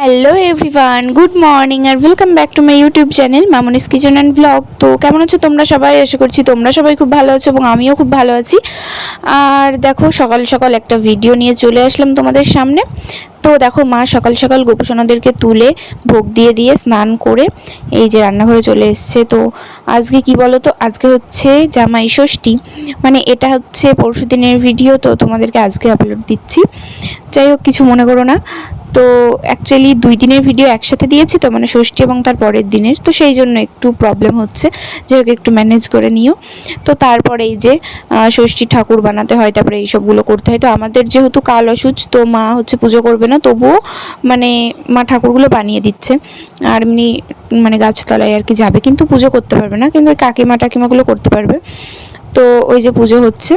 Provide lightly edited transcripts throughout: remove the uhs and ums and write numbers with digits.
Hello everyone, good morning আর welcome back to my YouTube channel Mamoni's kitchen and blog. তো কেমন আছো তোমরা সবাই? আশা করছি তোমরা সবাই খুব ভালো আছো এবং আমিও খুব ভালো আছি। আর দেখো সকাল সকাল একটা ভিডিও নিয়ে চলে আসলাম তোমাদের সামনে। তো দেখো মা সকাল সকাল গোপুসোনাদেরকে তুলে ভোগ দিয়ে দিয়ে স্নান করে এই যে রান্নাঘরে চলে এসছে। তো আজকে কি বলো তো, আজকে হচ্ছে জামাই ষষ্ঠী, মানে এটা হচ্ছে পরশু দিনের ভিডিও, তো তোমাদেরকে আজকে আপলোড দিচ্ছি। যাই হোক, কিছু মনে করো না। তো অ্যাকচুয়ালি 2 দিনের ভিডিও একসাথে দিয়েছি, তো মানে ষষ্ঠী এবং তার পরের দিনের, তো সেই জন্য একটু প্রবলেম হচ্ছে, যাই হোক একটু ম্যানেজ করে নিও। তো তারপরে এই যে ষষ্ঠী ঠাকুর বানাতে হয়, তারপরে এইসবগুলো করতে হয়। তো আমাদের যেহেতু কাল অসুচ, তো মা হচ্ছে পুজো করবে না, তবুও মানে মা ঠাকুরগুলো বানিয়ে দিচ্ছে। আর এমনি মানে গাছতলায় আর কি যাবে, কিন্তু পুজো করতে পারবে না, কিন্তু ওই কাকিমা টাকিমাগুলো করতে পারবে। তো ওই যে পুজো হচ্ছে।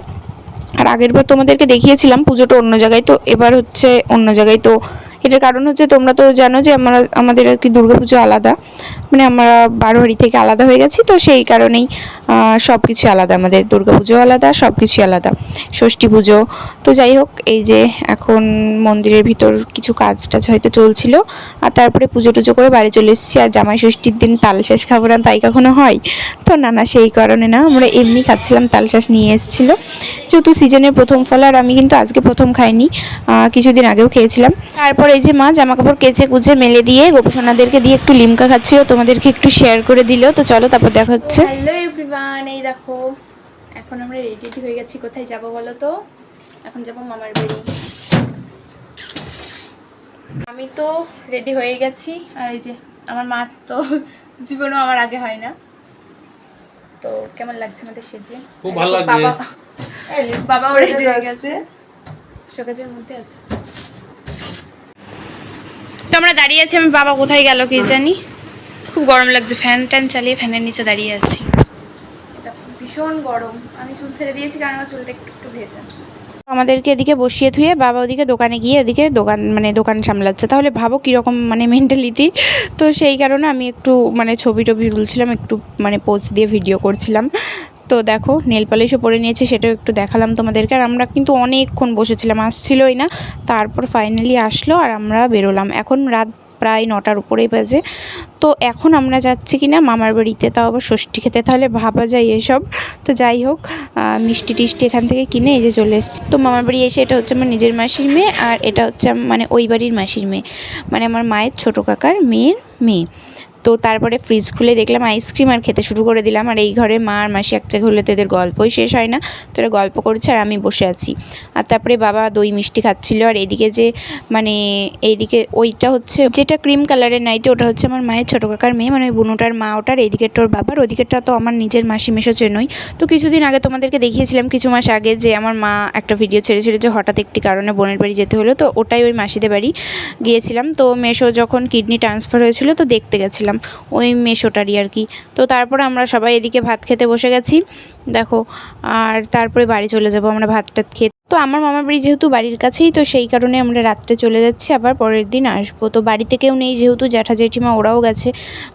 আর আগের বার তোমাদেরকে দেখিয়েছিলাম পুজোটা অন্য জায়গায়, তো এবার হচ্ছে অন্য জায়গায়। তো এটার কারণ হচ্ছে, তোমরা তো জানো যে আমাদের আর কি দুর্গাপুজো আলাদা, মানে আমরা বারোয়ারি থেকে আলাদা হয়ে গেছি, তো সেই কারণেই সব কিছু আলাদা, আমাদের দুর্গাপুজো আলাদা, সব কিছুই আলাদা, ষষ্ঠী পুজো। তো যাই হোক, এই যে এখন মন্দিরের ভিতর কিছু কাজ টাজ হয়তো চলছিল, আর তারপরে পুজো টুজো করে বাড়ি চলে এসেছি। আর জামাই ষষ্ঠীর দিন তালশাঁস খাবো না তাই কখনো হয়? তো না না, সেই কারণে না, আমরা এমনি খাচ্ছিলাম, তালশাঁস নিয়ে এসেছিলো যেহেতু সিজনের প্রথম ফল। আর আমি কিন্তু আজকে প্রথম খাইনি, কিছুদিন আগেও খেয়েছিলাম। তারপর এই যে মা জামা কাপড় কেচে কুচে মেলে দিয়ে গোপুসোনাদেরকে দিয়ে একটু লিমকা খাচ্ছিল, তোমাদেরকে একটু শেয়ার করে দিল। তো চলো তারপর দেখা হচ্ছে। হ্যালো এভরিওয়ান, এই দেখো এখন আমরা রেডি হয়ে গেছি। কোথায় যাব বলো তো? এখন যাব মামার বাড়ি। আমি তো রেডি হয়ে গেছি, আর এই যে আমার মা তো জীবনও আমার আগে হয় না। তো কেমন লাগছে আমাদের সেজে? খুব ভালো লাগছে। বাবাও রেডি হয়ে গেছে, শোকেজের মধ্যে আছে। তো আমরা দাঁড়িয়ে আছি, আমি বাবা কোথায় গেল কি জানি। খুব গরম লাগছে, ফ্যান ট্যান চালিয়ে ফ্যানের নিচে দাঁড়িয়ে আছি। এটা ভীষণ গরম। আমি চুল ছেড়ে দিয়েছি কারণ আমার চুলটা একটু একটু ভেজা। আমাদেরকে এদিকে বসিয়ে থুয়ে বাবা ওদিকে দোকানে গিয়ে ওদিকে দোকান সামলাচ্ছে। তাহলে ভাবো কীরকম মানে মেন্টালিটি। তো সেই কারণে আমি একটু মানে ছবি টবি তুলছিলাম, একটু মানে পোজ দিয়ে ভিডিও করছিলাম। তো দেখো নেল পলিশও পরে নিয়েছে, সেটাও একটু দেখালাম তোমাদেরকে। আর আমরা কিন্তু অনেকক্ষণ বসেছিলাম, আসছিলই না। তারপর ফাইনালি আসলো আর আমরা বেরোলাম। এখন রাত প্রায় 9টার উপরেই বাজে। তো এখন আমরা যাচ্ছি কিনা মামার বাড়িতে, তাও আবার ষষ্ঠী খেতে, তাহলে ভাবা যায় এসব। তো যাই হোক, মিষ্টি টিষ্টি এখান থেকে কিনে এই যে চলে এসেছি। তো মামার বাড়ি এসে, এটা হচ্ছে আমার নিজের মাসির মেয়ে, আর এটা হচ্ছে মানে ওই বাড়ির মাসির মেয়ে, মানে আমার মায়ের ছোটো কাকার মেয়ের মেয়ে। তো তারপরে ফ্রিজ খুলে দেখলাম আইসক্রিম, আর খেতে শুরু করে দিলাম। আর এই ঘরে মা আর মাসি এক জায়গায় হলে তো এদের গল্পই শেষ হয় না, তো এরা গল্প করছে আর আমি বসে আছি। আর তারপরে বাবা দই মিষ্টি খাচ্ছিল। আর এইদিকে যে মানে এইদিকে ওইটা হচ্ছে যেটা ক্রিম কালারের নাইটি, ওটা হচ্ছে আমার মায়ের ছোটো কাকার মেয়ে, মানে ওই বুনুটার মা ওটার, এইদিকেরটা ওর বাবার, ওদিকেরটা তো আমার নিজের মাসি মেশো চেনই। তো কিছুদিন আগে তোমাদেরকে দেখিয়েছিলাম, কিছু মাস আগে, যে আমার মা একটা ভিডিও ছেড়েছিল যে হঠাৎ একটি কারণে বোনের বাড়ি যেতে হলো, তো ওটাই ওই মাসিদের বাড়ি গিয়েছিলাম। তো মেশো যখন কিডনি ট্রান্সফার হয়েছিল, তো দেখতে গেছিলাম ওই মেশোটারই আর কি। তো তারপরে আমরা সবাই এদিকে ভাত খেতে বসে গেছি দেখো। আর তারপরে বাড়ি চলে যাব আমরা ভাত টাত খেতে। তো আমার মামার বাড়ি যেহেতু বাড়ির কাছেই, তো সেই কারণে আমরা রাত্রে চলে যাচ্ছি, আবার পরের দিন আসবো। তো বাড়িতে কেউ নেই যেহেতু, জ্যাঠা জেঠিমা ওরাও গেছে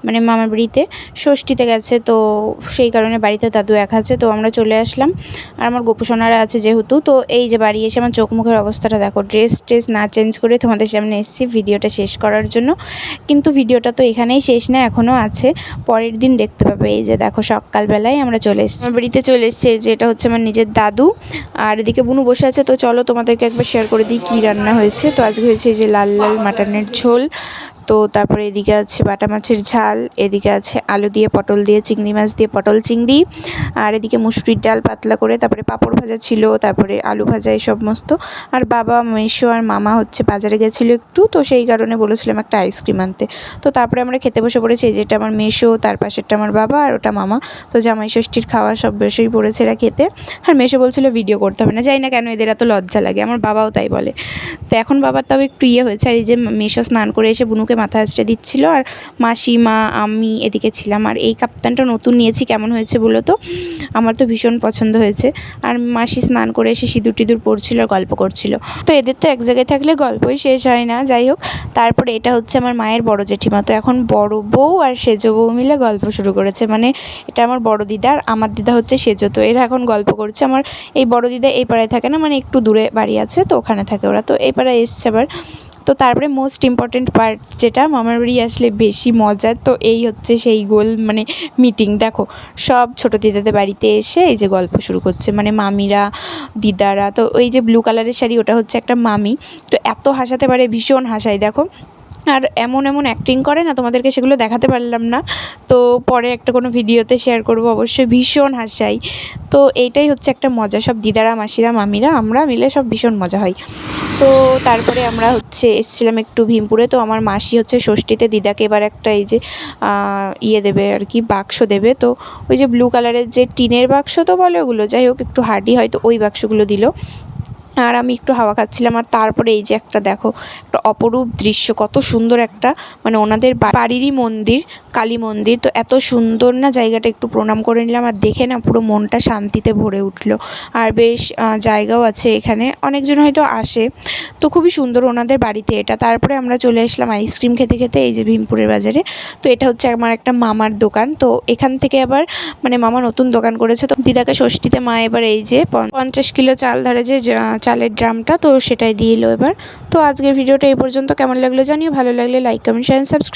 মানে মামার বাড়িতে ষষ্ঠীতে গেছে, তো সেই কারণে বাড়িতে দাদু এক আছে। তো আমরা চলে আসলাম, আর আমার গোপুসোনারা আছে যেহেতু। তো এই যে বাড়ি এসে আমার চোখ মুখের অবস্থাটা দেখো, ড্রেস ট্রেস না চেঞ্জ করে তোমাদের সামনে এসেছি ভিডিওটা শেষ করার জন্য। কিন্তু ভিডিওটা তো এখানেই শেষ না, এখনও আছে, পরের দিন দেখতে পাবে। এই যে দেখো সকালবেলায় আমরা চলে এসেছি, আমার বাড়িতে চলে এসেছি, যেটা হচ্ছে আমার নিজের দাদু। আর এদিকে বুনু বসে আছে। তো চলো তোমাদেরকে একবার শেয়ার করে দিই কী রান্না হয়েছে। তো আজকে হয়েছে এই যে লাল লাল মাটনের ঝোল, তো তারপরে এদিকে আছে বাটা মাছের ঝাল, এদিকে আছে আলু দিয়ে পটল দিয়ে চিংড়ি মাছ দিয়ে পটল চিংড়ি, আর এদিকে মুসুরির ডাল পাতলা করে, তারপরে পাঁপড় ভাজা ছিল, তারপরে আলু ভাজা, এই সমস্ত। আর বাবা মেশো আর মামা হচ্ছে বাজারে গেছিলো একটু, তো সেই কারণে বলেছিলাম একটা আইসক্রিম আনতে। তো তারপরে আমরা খেতে বসে পড়েছি, যেটা আমার মেশো, তার পাশেরটা আমার বাবা, আর ওটা মামা। তো জামাই ষষ্ঠীর খাওয়া সব বসেই পড়েছে এরা খেতে। আর মেশো বলছিল ভিডিও করতে হবে না, জানি না কেন এদের এত লজ্জা লাগে, আমার বাবাও তাই বলে। তো এখন বাবার তাও একটু হয়েছে। আর এই যে মেশো স্নান করে এসে বুনুকে মাথা আঁচড়ে দিচ্ছিল, আর মাসি মা আমি এদিকে ছিলাম। আর এই কাপ্তানটা নতুন নিয়েছি, কেমন হয়েছে বলো তো? আমার তো ভীষণ পছন্দ হয়েছে। আর মাসি স্নান করে এসে সিঁদুর টিঁদুর পড়ছিল আর গল্প করছিল। তো এদের তো এক জায়গায় থাকলে গল্পই শেষ হয় না। যাই হোক, তারপরে এটা হচ্ছে আমার মায়ের বড় জেঠিমা। তো এখন বড় বউ আর সেজো বউ মিলে গল্প শুরু করেছে, মানে এটা আমার বড় দিদা আর আমার দিদা হচ্ছে সেজো। তো এরা এখন গল্প করছে। আমার এই বড় দিদা এই পাড়ায় থাকে না, মানে একটু দূরে বাড়ি আছে, তো ওখানে থাকে ওরা। তো এই পাড়ায় এসছে আবার। তো তারপরে মোস্ট ইম্পর্ট্যান্ট পার্ট যেটা মামার বাড়ি আসলে বেশি মজার, তো এই হচ্ছে সেই গোল মানে মিটিং। দেখো সব ছোটো দিদাদের বাড়িতে এসে এই যে গল্প শুরু করছে, মানে মামিরা দিদারা। তো ওই যে ব্লু কালারের শাড়ি ওটা হচ্ছে একটা মামি, তো এত হাসাতে পারে, ভীষণ হাসায় দেখো। আর এমন এমন অ্যাক্টিং করে না, তোমাদেরকে সেগুলো দেখাতে পারলাম না, তো পরে একটা কোনো ভিডিওতে শেয়ার করব অবশ্যই। ভীষণ হাসাই, তো এইটাই হচ্ছে একটা মজা। সব দিদারা মাসিরা মামিরা আমরা মিলে সব ভীষণ মজা হয়। তো তারপরে আমরা হচ্ছে এসেছিলাম একটু ভীমপুরে। তো আমার মাসি হচ্ছে ষষ্ঠীতে দিদাকে এবার একটা এই যে ইয়ে দেবে আর কি, বাক্স দেবে। তো ওই যে ব্লু কালারের যে টিনের বাক্স তো বলে ওগুলো, যাই হোক একটু হার্ডি হয়, তো ওই বাক্সগুলো দিল। আর আমি একটু হাওয়া খাচ্ছিলাম। আর তারপরে এই যে একটা দেখো, একটা অপরূপ দৃশ্য, কত সুন্দর একটা, মানে ওনাদের বাড়িরই মন্দির, কালী মন্দির। তো এত সুন্দর না জায়গাটা, একটু প্রণাম করে নিলাম। আর দেখে না পুরো মনটা শান্তিতে ভরে উঠলো। আর বেশ জায়গাও আছে এখানে, অনেকজন হয়তো আসে, তো খুবই সুন্দর ওনাদের বাড়িতে এটা। তারপরে আমরা চলে আসলাম আইসক্রিম খেতে খেতে এই যে ভীমপুরের বাজারে। তো এটা হচ্ছে আমার একটা মামার দোকান, তো এখান থেকে আবার মানে মামা নতুন দোকান করেছে। তো দিদাকে ষষ্ঠীতে মা এবার এই যে 50 কিলো চাল ধরে যে চালের ড্রামটা, তো সেটাই দিয়ে এলো এবার। তো আজকের ভিডিওটা এই পর্যন্ত। কেমন লাগলো জানিও, ভালো লাগলে লাইক কমেন্ট শেয়ার সাবস্ক্রাইব।